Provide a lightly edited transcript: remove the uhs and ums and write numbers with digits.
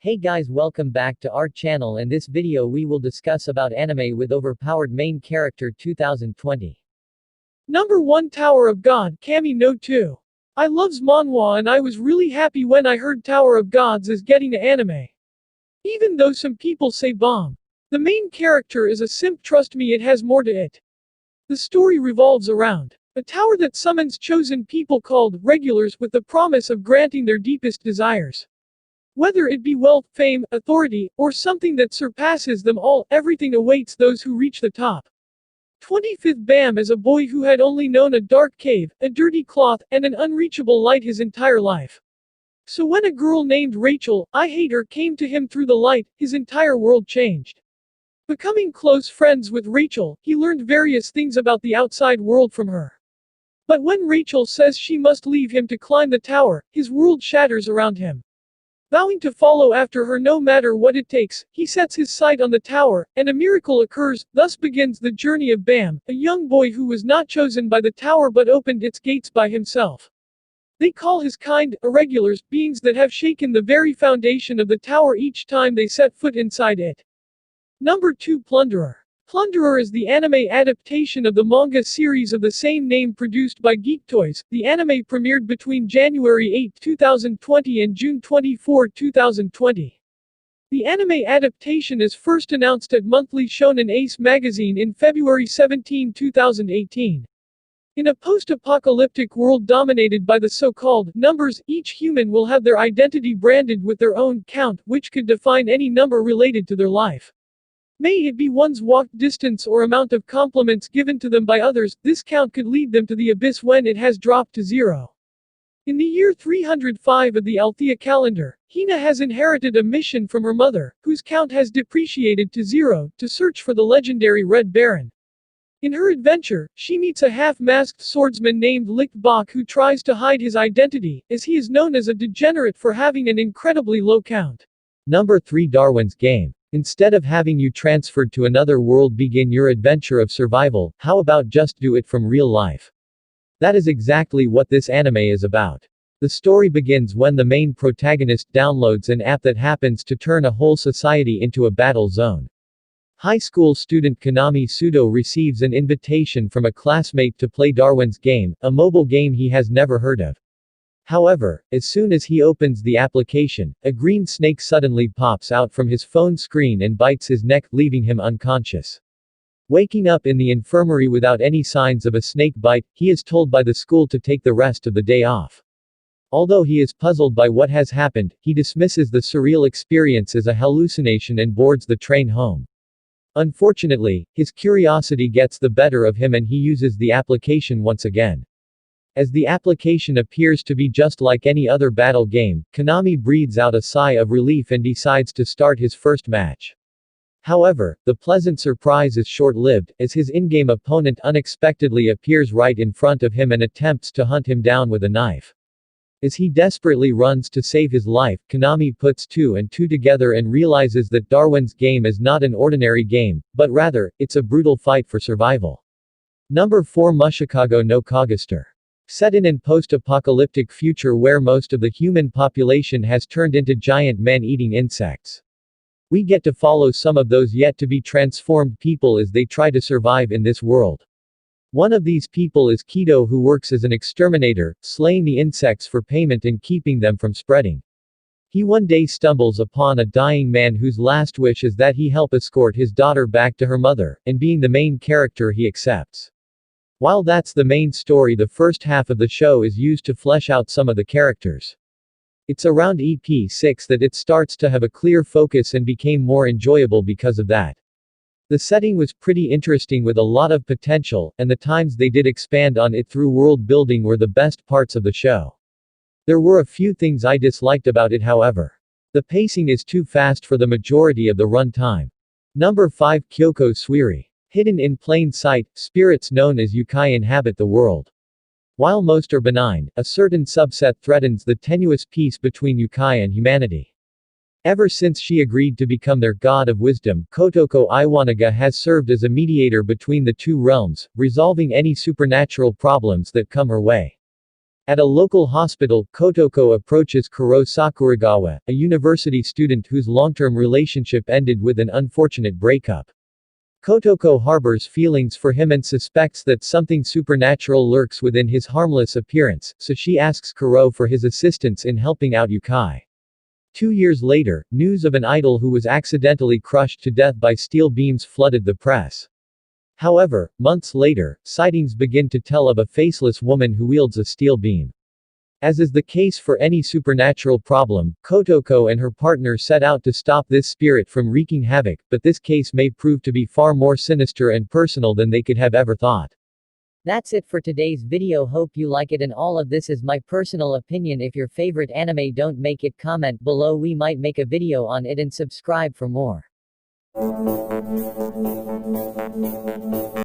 Hey guys, welcome back to our channel. In this video we will discuss about anime with overpowered main character 2020. Number 1 Tower of God, Kami no 2. I loves manhwa and I was really happy when I heard Tower of Gods is getting an anime. Even though some people say bomb. The main character is a simp, trust me, it has more to it. The story revolves around a tower that summons chosen people called regulars with the promise of granting their deepest desires. Whether it be wealth, fame, authority, or something that surpasses them all, everything awaits those who reach the top. 25th Bam is a boy who had only known a dark cave, a dirty cloth, and an unreachable light his entire life. So when a girl named Rachel, I hate her, came to him through the light, his entire world changed. Becoming close friends with Rachel, he learned various things about the outside world from her. But when Rachel says she must leave him to climb the tower, his world shatters around him. Vowing to follow after her no matter what it takes, he sets his sight on the tower, and a miracle occurs. Thus begins the journey of Bam, a young boy who was not chosen by the tower but opened its gates by himself. They call his kind irregulars, beings that have shaken the very foundation of the tower each time they set foot inside it. Number 2 Plunderer. Plunderer is the anime adaptation of the manga series of the same name produced by Geek Toys. The anime premiered between January 8, 2020 and June 24, 2020. The anime adaptation is first announced at Monthly Shonen Ace magazine in February 17, 2018. In a post-apocalyptic world dominated by the so-called numbers, each human will have their identity branded with their own count, which could define any number related to their life. May it be one's walked distance or amount of compliments given to them by others, this count could lead them to the abyss when it has dropped to zero. In the year 305 of the Althea calendar, Hina has inherited a mission from her mother, whose count has depreciated to zero, to search for the legendary Red Baron. In her adventure, she meets a half-masked swordsman named Licht Bach who tries to hide his identity, as he is known as a degenerate for having an incredibly low count. Number 3 Darwin's Game. Instead of having you transferred to another world begin your adventure of survival, how about just do it from real life? That is exactly what this anime is about. The story begins when the main protagonist downloads an app that happens to turn a whole society into a battle zone. High school student Kanami Sudo receives an invitation from a classmate to play Darwin's Game, a mobile game he has never heard of. However, as soon as he opens the application, a green snake suddenly pops out from his phone screen and bites his neck, leaving him unconscious. Waking up in the infirmary without any signs of a snake bite, he is told by the school to take the rest of the day off. Although he is puzzled by what has happened, he dismisses the surreal experience as a hallucination and boards the train home. Unfortunately, his curiosity gets the better of him and he uses the application once again. As the application appears to be just like any other battle game, Konami breathes out a sigh of relief and decides to start his first match. However, the pleasant surprise is short-lived, as his in-game opponent unexpectedly appears right in front of him and attempts to hunt him down with a knife. As he desperately runs to save his life, Konami puts 2 and 2 together and realizes that Darwin's Game is not an ordinary game, but rather, it's a brutal fight for survival. Number 4 Mushikago no Kagester. Set in an post-apocalyptic future where most of the human population has turned into giant man-eating insects. We get to follow some of those yet-to-be transformed people as they try to survive in this world. One of these people is Kido, who works as an exterminator, slaying the insects for payment and keeping them from spreading. He one day stumbles upon a dying man whose last wish is that he help escort his daughter back to her mother, and being the main character he accepts. While that's the main story, the first half of the show is used to flesh out some of the characters. It's around EP 6 that it starts to have a clear focus and became more enjoyable because of that. The setting was pretty interesting with a lot of potential, and the times they did expand on it through world building were the best parts of the show. There were a few things I disliked about it, however. The pacing is too fast for the majority of the run time. Number 5 Kyoko Suiri. Hidden in plain sight, spirits known as yokai inhabit the world. While most are benign, a certain subset threatens the tenuous peace between yokai and humanity. Ever since she agreed to become their god of wisdom, Kotoko Iwanaga has served as a mediator between the two realms, resolving any supernatural problems that come her way. At a local hospital, Kotoko approaches Kuro Sakuragawa, a university student whose long-term relationship ended with an unfortunate breakup. Kotoko harbors feelings for him and suspects that something supernatural lurks within his harmless appearance, so she asks Kuro for his assistance in helping out Yukai. 2 years later, news of an idol who was accidentally crushed to death by steel beams flooded the press. However, months later, sightings begin to tell of a faceless woman who wields a steel beam. As is the case for any supernatural problem, Kotoko and her partner set out to stop this spirit from wreaking havoc, but this case may prove to be far more sinister and personal than they could have ever thought. That's it for today's video. Hope you like it, and all of this is my personal opinion. If your favorite anime, don't make it comment below, we might make a video on it, and subscribe for more.